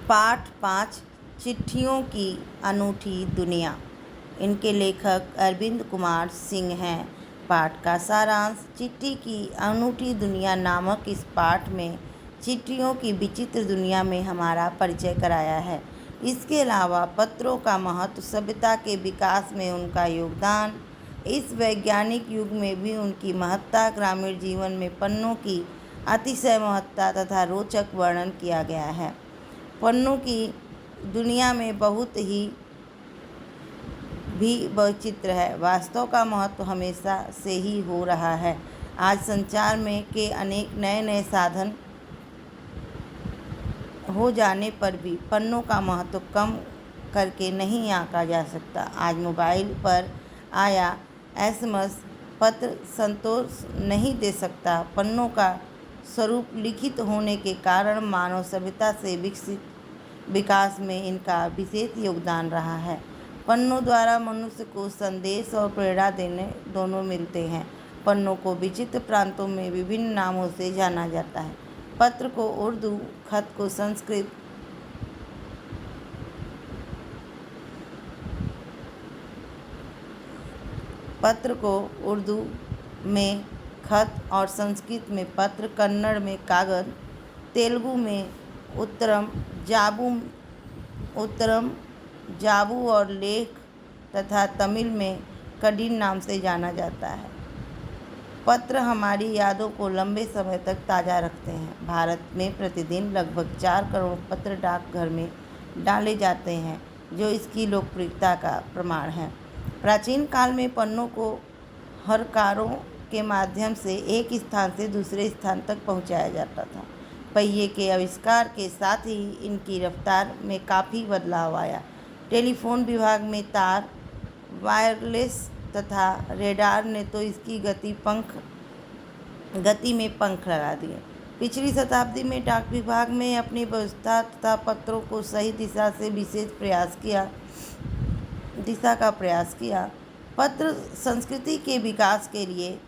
पाठ 5 चिट्ठियों की अनूठी दुनिया। इनके लेखक अरविंद कुमार सिंह हैं। पाठ का सारांश। चिट्ठी की अनूठी दुनिया नामक इस पाठ में चिट्ठियों की विचित्र दुनिया में हमारा परिचय कराया है। इसके अलावा पत्रों का महत्व, सभ्यता के विकास में उनका योगदान, इस वैज्ञानिक युग में भी उनकी महत्ता, ग्रामीण जीवन में पन्नों की अतिशय महत्ता तथा रोचक वर्णन किया गया है। पन्नों की दुनिया में बहुत ही भी वैचित्र है। वास्तव का महत्व हमेशा से ही हो रहा है। आज संचार में के अनेक नए नए साधन हो जाने पर भी पन्नों का महत्व कम करके नहीं आंका जा सकता। आज मोबाइल पर आया एसएमएस पत्र संतोष नहीं दे सकता। पन्नों का स्वरूप लिखित होने के कारण मानव सभ्यता से विकसित विकास में इनका विशेष योगदान रहा है। पन्नों द्वारा मनुष्य को संदेश और प्रेरणा देने दोनों मिलते हैं। पन्नों को विचित्र प्रांतों में विभिन्न नामों से जाना जाता है। पत्र को उर्दू, खत को संस्कृत, पत्र को उर्दू में खत और संस्कृत में पत्र, कन्नड़ में कागज, तेलुगु में उत्तरम जाबू और लेख तथा तमिल में कडिन नाम से जाना जाता है। पत्र हमारी यादों को लंबे समय तक ताज़ा रखते हैं। भारत में प्रतिदिन लगभग 4 करोड़ पत्र डाकघर में डाले जाते हैं, जो इसकी लोकप्रियता का प्रमाण है। प्राचीन काल में पन्नों को हरकारों के माध्यम से एक स्थान से दूसरे स्थान तक पहुंचाया जाता था। पहिए के आविष्कार के साथ ही इनकी रफ्तार में काफ़ी बदलाव आया। टेलीफोन विभाग में तार, वायरलेस तथा रेडार ने तो इसकी गति में पंख लगा दिए। पिछली शताब्दी में डाक विभाग में अपनी व्यवस्था तथा पत्रों को सही दिशा का प्रयास किया। पत्र संस्कृति के विकास के लिए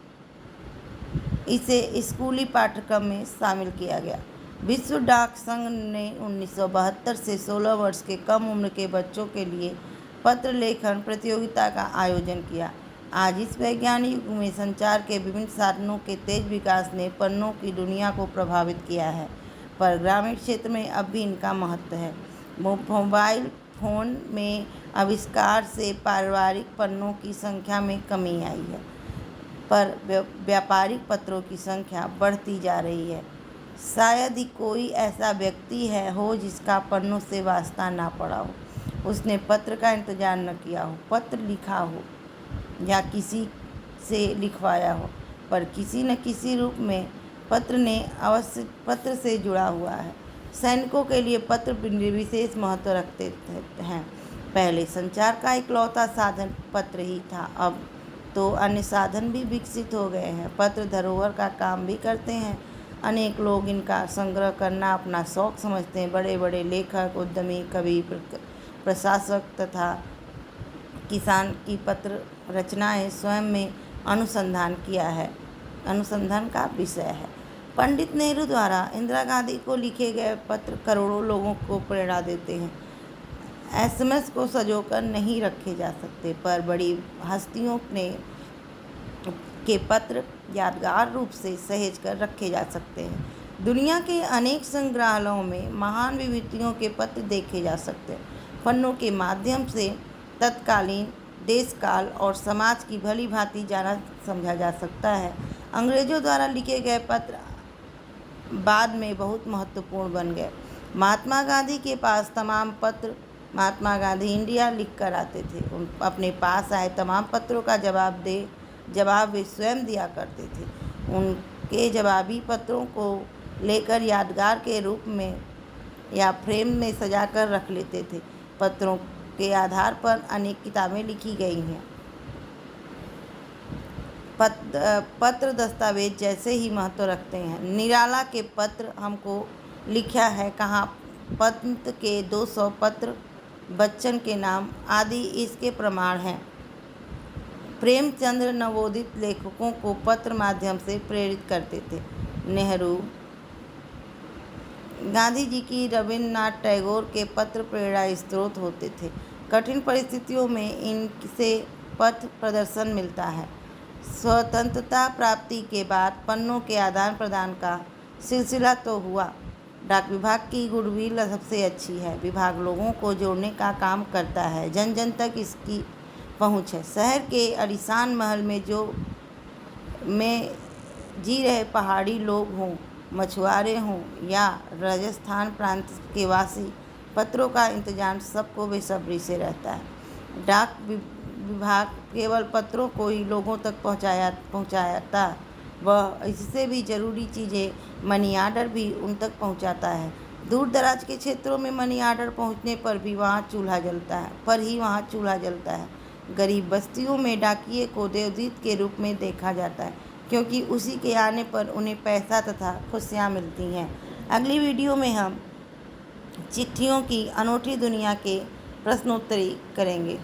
इसे स्कूली पाठ्यक्रम में शामिल किया गया। विश्व डाक संघ ने 1972 से 16 वर्ष के कम उम्र के बच्चों के लिए पत्र लेखन प्रतियोगिता का आयोजन किया। आज इस वैज्ञानिक युग में संचार के विभिन्न साधनों के तेज विकास ने पन्नों की दुनिया को प्रभावित किया है, पर ग्रामीण क्षेत्र में अब भी इनका महत्व है। मोबाइल फोन में आविष्कार से पारिवारिक पन्नों की संख्या में कमी आई है, पर व्यापारिक पत्रों की संख्या बढ़ती जा रही है। शायद ही कोई ऐसा व्यक्ति हो जिसका पन्नों से वास्ता ना पड़ा हो, उसने पत्र का इंतजार न किया हो, पत्र लिखा हो या किसी से लिखवाया हो, पर किसी न किसी रूप में पत्र ने अवश्य पत्र से जुड़ा हुआ है। सैनिकों के लिए पत्र विशेष महत्व रखते हैं। पहले संचार का इकलौता साधन पत्र ही था, अब तो अन्य साधन भी विकसित हो गए हैं। पत्र धरोहर का काम भी करते हैं। अनेक लोग इनका संग्रह करना अपना शौक समझते हैं। बड़े बड़े लेखक, उद्यमी, कवि, प्रशासक तथा किसान की पत्र रचनाएं स्वयं में अनुसंधान का विषय है। पंडित नेहरू द्वारा इंदिरा गांधी को लिखे गए पत्र करोड़ों लोगों को प्रेरणा देते हैं। एसएमएस को संजोकर नहीं रखे जा सकते, पर बड़ी हस्तियों के पत्र यादगार रूप से सहेज कर रखे जा सकते हैं। दुनिया के अनेक संग्रहालयों में महान विभूतियों के पत्र देखे जा सकते हैं। पन्नों के माध्यम से तत्कालीन देश काल और समाज की भली भांति जाना समझा जा सकता है। अंग्रेजों द्वारा लिखे गए पत्र बाद में बहुत महत्वपूर्ण बन गए। महात्मा गांधी के पास तमाम पत्र महात्मा गांधी इंडिया लिख कर आते थे। अपने पास आए तमाम पत्रों का जवाब वे स्वयं दिया करते थे। उनके जवाबी पत्रों को लेकर यादगार के रूप में या फ्रेम में सजाकर रख लेते थे। पत्रों के आधार पर अनेक किताबें लिखी गई हैं। पत्र दस्तावेज जैसे ही महत्व रखते हैं। निराला के पत्र हमको लिखा है कहाँ, पंत के 200 पत्र बच्चन के नाम आदि इसके प्रमाण हैं। प्रेमचंद्र नवोदित लेखकों को पत्र माध्यम से प्रेरित करते थे। नेहरू गांधी जी की रविन्द्रनाथ टैगोर के पत्र प्रेरणा स्रोत होते थे। कठिन परिस्थितियों में इनसे पथ प्रदर्शन मिलता है। स्वतंत्रता प्राप्ति के बाद पन्नों के आदान प्रदान का सिलसिला तो हुआ। डाक विभाग की गुडविल सबसे अच्छी है। विभाग लोगों को जोड़ने का काम करता है, जन जन तक इसकी पहुंच है। शहर के आलीशान महल में जी रहे पहाड़ी लोग हों, मछुआरे हों या राजस्थान प्रांत के वासी, पत्रों का इंतजार सबको बेसब्री से रहता है। डाक विभाग केवल पत्रों को ही लोगों तक पहुंचाता, वह इससे भी ज़रूरी चीज़ें मनी आर्डर भी उन तक पहुंचाता है। दूर दराज के क्षेत्रों में मनी आर्डर पहुंचने पर भी वहाँ चूल्हा जलता है। गरीब बस्तियों में डाकिये को देवदूत के रूप में देखा जाता है, क्योंकि उसी के आने पर उन्हें पैसा तथा खुशियाँ मिलती हैं। अगली वीडियो में हम चिट्ठियों की अनूठी दुनिया के प्रश्नोत्तरी करेंगे।